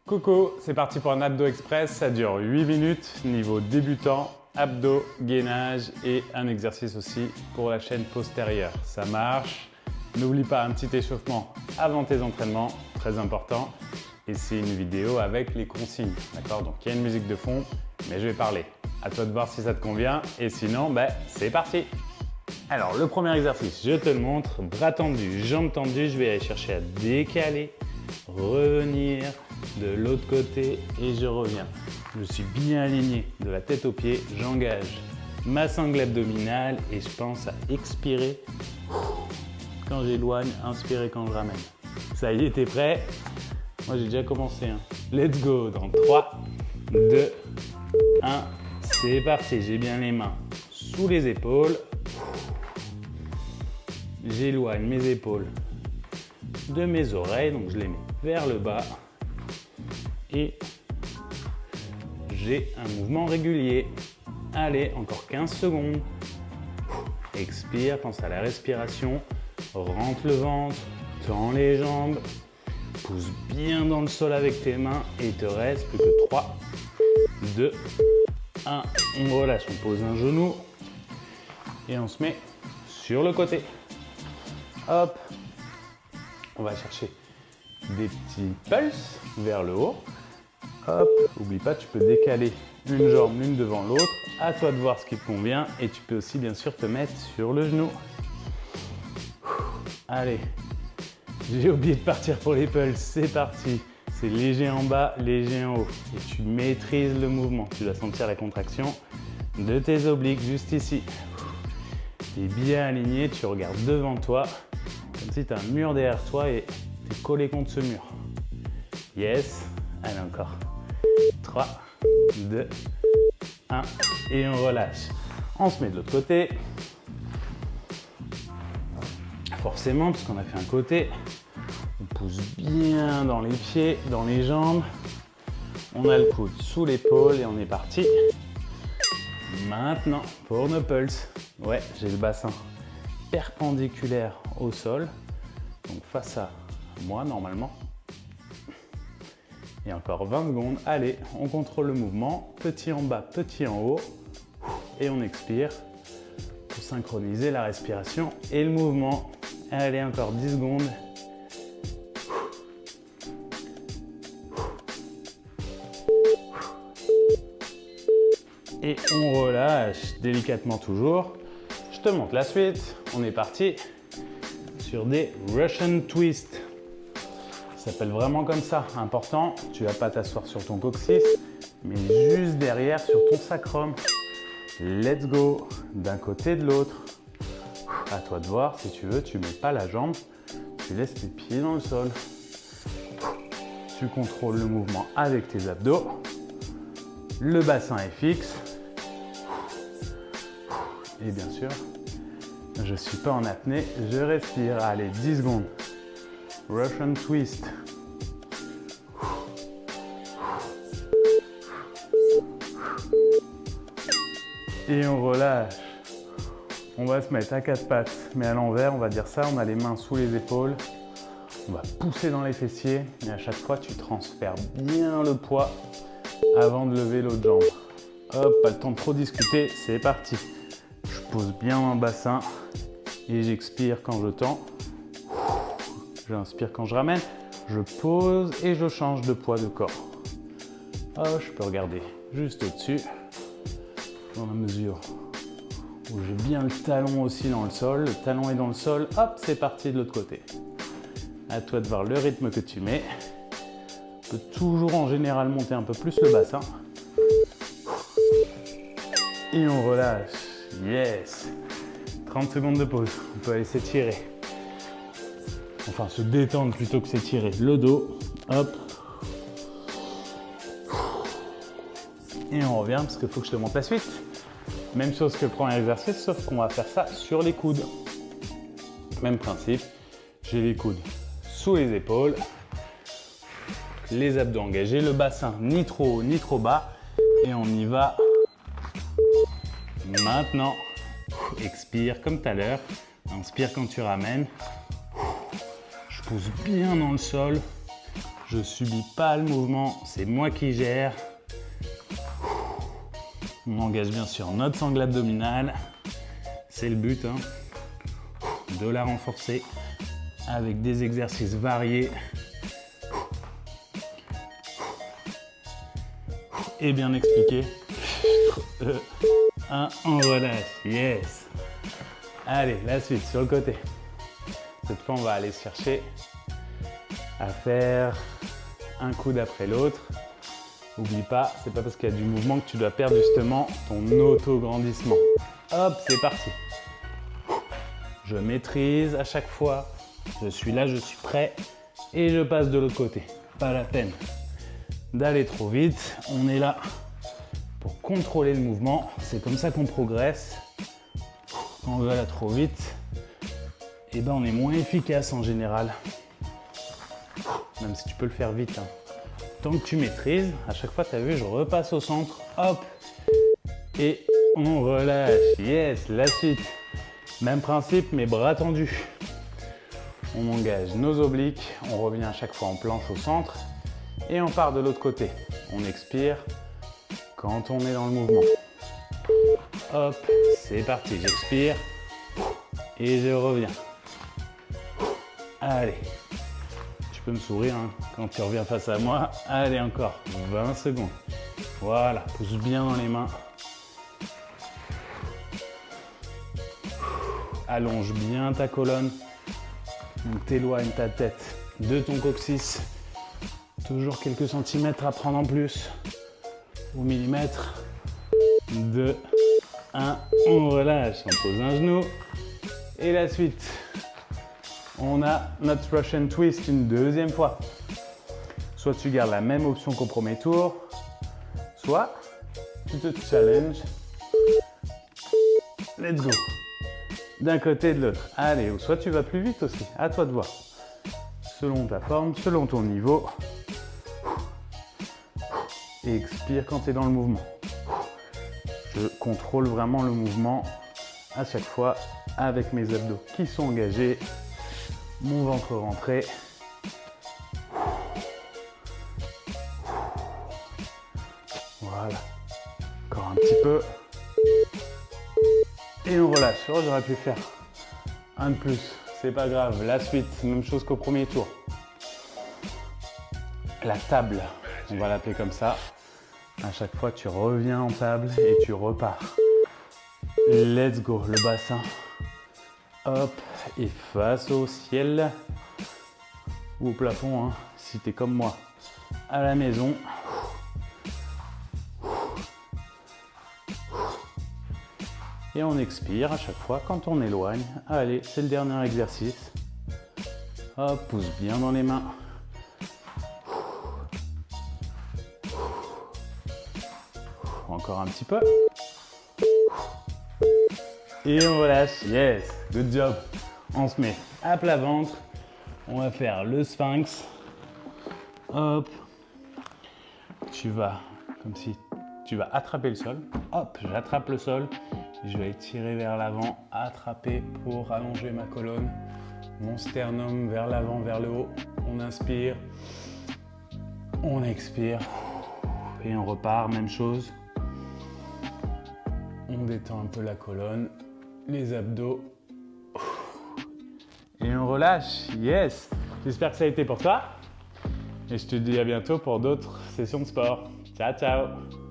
Coucou, c'est parti pour un abdo express, ça dure 8 minutes, niveau débutant, abdos, gainage et un exercice aussi pour la chaîne postérieure. Ça marche, n'oublie pas un petit échauffement avant tes entraînements, très important. Et c'est une vidéo avec les consignes, d'accord? Donc il y a une musique de fond, mais je vais parler. À toi de voir si ça te convient et sinon, c'est parti! Alors le premier exercice, je te le montre, bras tendus, jambes tendues, je vais aller chercher à décaler, revenir de l'autre côté et je reviens. Je suis bien aligné de la tête aux pieds, j'engage ma sangle abdominale et je pense à expirer quand j'éloigne, inspirer quand je ramène. Ça y est, t'es prêt? Moi j'ai déjà commencé. Let's go dans 3, 2, 1, c'est parti. J'ai bien les mains sous les épaules. J'éloigne mes épaules de mes oreilles, donc je les mets vers le bas. Et j'ai un mouvement régulier. Allez, encore 15 secondes. Expire, pense à la respiration. Rentre le ventre, tends les jambes. Pousse bien dans le sol avec tes mains et il te reste plus que 3, 2, 1. On relâche, on pose un genou et on se met sur le côté. Hop, on va chercher des petits pulses vers le haut. Hop, n'oublie pas, tu peux décaler une jambe l'une devant l'autre. À toi de voir ce qui te convient et tu peux aussi bien sûr te mettre sur le genou. Allez, j'ai oublié de partir pour les pulses, c'est parti. C'est léger en bas, léger en haut. Et tu maîtrises le mouvement. Tu dois sentir la contraction de tes obliques juste ici. Tu es bien aligné, tu regardes devant toi, comme si tu as un mur derrière toi et tu es collé contre ce mur. Yes, allez encore. 3, 2, 1 et on relâche. On se met de l'autre côté. Forcément, parce qu'on a fait un côté, on pousse bien dans les pieds, dans les jambes. On a le coude sous l'épaule et on est parti. Maintenant, pour nos pulses. Ouais, j'ai le bassin perpendiculaire au sol, donc face à moi normalement. Et encore 20 secondes. Allez, on contrôle le mouvement. Petit en bas, petit en haut. Et on expire pour synchroniser la respiration et le mouvement. Allez, encore 10 secondes. Et on relâche délicatement toujours. Je te montre la suite. On est parti sur des Russian Twist. Ça s'appelle vraiment comme ça. Important, tu vas pas t'asseoir sur ton coccyx, mais juste derrière sur ton sacrum. Let's go, d'un côté de l'autre. À toi de voir, si tu veux, tu mets pas la jambe, tu laisses tes pieds dans le sol. Tu contrôles le mouvement avec tes abdos. Le bassin est fixe. Et bien sûr, je ne suis pas en apnée, je respire. Allez, 10 secondes. Russian Twist. Et on relâche. On va se mettre à quatre pattes, mais à l'envers, on va dire ça. On a les mains sous les épaules. On va pousser dans les fessiers. Et à chaque fois, tu transfères bien le poids avant de lever l'autre jambe. Hop, pas le temps de trop discuter, c'est parti. Je pose bien dans le bassin et j'expire quand je tends. J'inspire quand je ramène. Je pose et je change de poids de corps. Oh, je peux regarder juste au-dessus, dans la mesure où j'ai bien le talon aussi dans le sol. Le talon est dans le sol. Hop, c'est parti de l'autre côté. À toi de voir le rythme que tu mets. On peut toujours en général monter un peu plus le bassin. Et on relâche. Yes. 30 secondes de pause. On peut aller s'étirer. Enfin, se détendre plutôt que s'étirer. Le dos. Hop. Et on revient parce qu'il faut que je te montre la suite. Même chose que le premier exercice, sauf qu'on va faire ça sur les coudes. Même principe. J'ai les coudes sous les épaules. Les abdos engagés. Le bassin ni trop haut ni trop bas. Et on y va. Maintenant, expire comme tout à l'heure. Inspire quand tu ramènes. Je pousse bien dans le sol. Je subis pas le mouvement, c'est moi qui gère. On engage bien sûr notre sangle abdominale. C'est le but, hein, de la renforcer avec des exercices variés et bien expliqués. 1, on relâche, yes. Allez, la suite sur le côté. Cette fois, on va aller chercher à faire un coude après l'autre. N'oublie pas, c'est pas parce qu'il y a du mouvement que tu dois perdre justement ton auto-grandissement. Hop, c'est parti. Je maîtrise à chaque fois. Je suis là, je suis prêt et je passe de l'autre côté. Pas la peine d'aller trop vite. On est là pour contrôler le mouvement. C'est comme ça qu'on progresse. Quand on va là trop vite, eh ben on est moins efficace en général. Même si tu peux le faire vite, hein. Tant que tu maîtrises, à chaque fois, tu as vu, je repasse au centre, hop, et on relâche. Yes, la suite. Même principe, mais bras tendus. On engage nos obliques, on revient à chaque fois en planche au centre, et on part de l'autre côté. On expire quand on est dans le mouvement. Hop, c'est parti, j'expire, et je reviens. Allez. Tu peux me sourire, hein, quand tu reviens face à moi. Allez, encore 20 secondes. Voilà, pousse bien dans les mains. Allonge bien ta colonne. Donc t'éloignes ta tête de ton coccyx. Toujours quelques centimètres à prendre en plus. Au millimètre. 2, 1, on relâche. On pose un genou. Et la suite. On a notre Russian Twist une deuxième fois. Soit tu gardes la même option qu'au premier tour, soit tu te challenges. Let's go. D'un côté et de l'autre. Allez, ou soit tu vas plus vite aussi. À toi de voir. Selon ta forme, selon ton niveau. Et expire quand tu es dans le mouvement. Je contrôle vraiment le mouvement à chaque fois avec mes abdos qui sont engagés. Mon ventre rentré. Voilà. Encore un petit peu. Et on relâche. Oh, j'aurais pu faire un de plus. C'est pas grave. La suite, même chose qu'au premier tour. La table, on va l'appeler comme ça. À chaque fois, tu reviens en table et tu repars. Let's go. Le bassin. Hop. Et face au ciel ou au plafond, hein, si tu es comme moi à la maison. Et on expire à chaque fois quand on éloigne. Allez, c'est le dernier exercice. Hop, pousse bien dans les mains. Encore un petit peu. Et on relâche. Yes, good job. On se met à plat ventre. On va faire le sphinx. Hop. Tu vas, comme si tu vas attraper le sol. Hop, j'attrape le sol. Je vais étirer vers l'avant, attraper pour allonger ma colonne. Mon sternum vers l'avant, vers le haut. On inspire. On expire. Et on repart, même chose. On détend un peu la colonne, les abdos. Et on relâche, yes! J'espère que ça a été pour toi. Et je te dis à bientôt pour d'autres sessions de sport. Ciao, ciao!